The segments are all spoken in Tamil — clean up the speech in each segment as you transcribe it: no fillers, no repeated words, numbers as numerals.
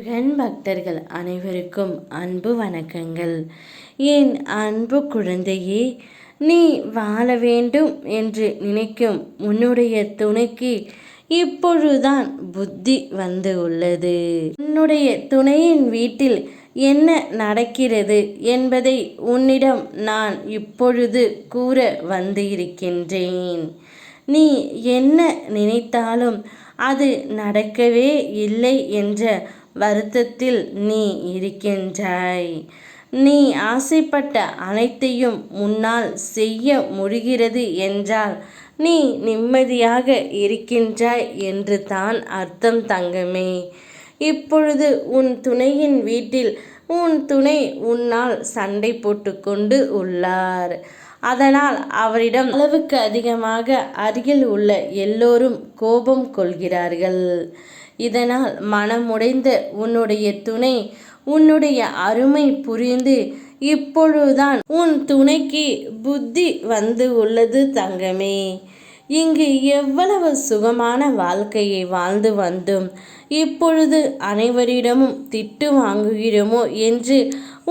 முருகன் பக்தர்கள் அனைவருக்கும் அன்பு வணக்கங்கள். என் அன்பு குழந்தையே, நீ வாழ வேண்டும் என்று நினைக்கும் உன்னுடைய துணைக்கு இப்பொழுதுதான் புத்தி வந்து உள்ளது. உன்னுடைய துணையின் வீட்டில் என்ன நடக்கிறது என்பதை உன்னிடம் நான் இப்பொழுது கூற வந்து இருக்கின்றேன். நீ என்ன நினைத்தாலும் அது நடக்கவே இல்லை என்ற வருத்தத்தில் நீ இருக்கின்றாய். நீ ஆசைப்பட்ட அனைத்தையும் உன்னால் செய்ய முடிகிறது என்றால் நீ நிம்மதியாக இருக்கின்றாய் என்று தான் அர்த்தம் தங்கமே. இப்பொழுது உன் துணையின் வீட்டில் உன் துணை உன்னால் சண்டை போட்டுக்கொண்டு உள்ளார். அதனால் அவரிடம் அளவுக்கு அதிகமாக அருகில் உள்ள எல்லோரும் கோபம் கொள்கிறார்கள். இதனால் மனமுடைந்த உன்னுடைய துணை உன்னுடைய அருமை புரிந்து இப்பொழுதுதான் உன் துணைக்கு புத்தி வந்து உள்ளது தங்கமே. இங்கு எவ்வளவு சுகமான வாழ்க்கையை வாழ்ந்து வந்தும் இப்பொழுது அனைவரிடமும் திட்டு வாங்குகிறோமோ என்று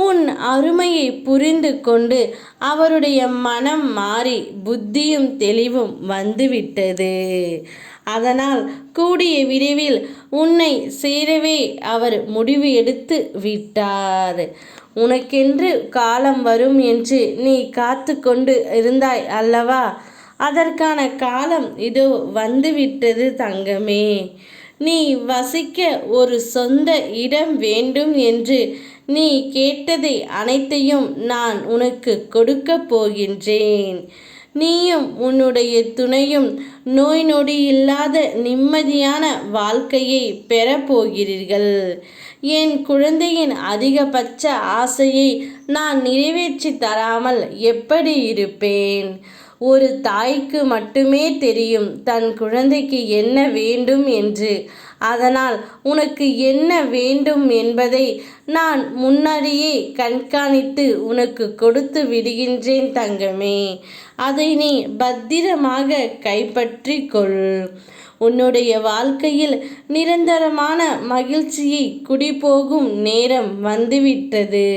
உன் அருமையை புரிந்து கொண்டு அவருடைய மனம் மாறி புத்தியும் தெளிவும் வந்துவிட்டது. அதனால் கூடிய விரைவில் உன்னை சேரவே அவர் முடிவு எடுத்து விட்டார். உனக்கென்று காலம் வரும் என்று நீ காத்து கொண்டு இருந்தாய் அல்லவா? அதற்கான காலம் இதோ வந்துவிட்டது தங்கமே. நீ வசிக்க ஒரு சொந்த இடம் வேண்டும் என்று நீ கேட்டதை அனைத்தையும் நான் உனக்கு கொடுக்க போகின்றேன். நீயும் உன்னுடைய துணையும் நோய் நொடி இல்லாத நிம்மதியான வாழ்க்கையை பெறப்போகிறீர்கள். என் குழந்தையின் அதிகபட்ச ஆசையை நான் நிறைவேற்றி தராமல் எப்படி இருப்பேன்? ஒரு தாய்க்கு மட்டுமே தெரியும் தன் குழந்தைக்கு என்ன வேண்டும் என்று. அதனால் உனக்கு என்ன வேண்டும் என்பதை நான் முன்னாடியே கண்காணித்து உனக்கு கொடுத்து விடுகின்றேன் தங்கமே. அதை நீ பத்திரமாக கைப்பற்றி கொள். உன்னுடைய வாழ்க்கையில் நிரந்தரமான மகிழ்ச்சியை குடிபோகும் நேரம் வந்துவிட்டது.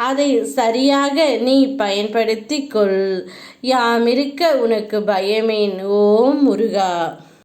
அதை சரியாக நீ பயன்படுத்தி கொள். யாமிருக்க உனக்கு பயமேன். ஓம் முருகா.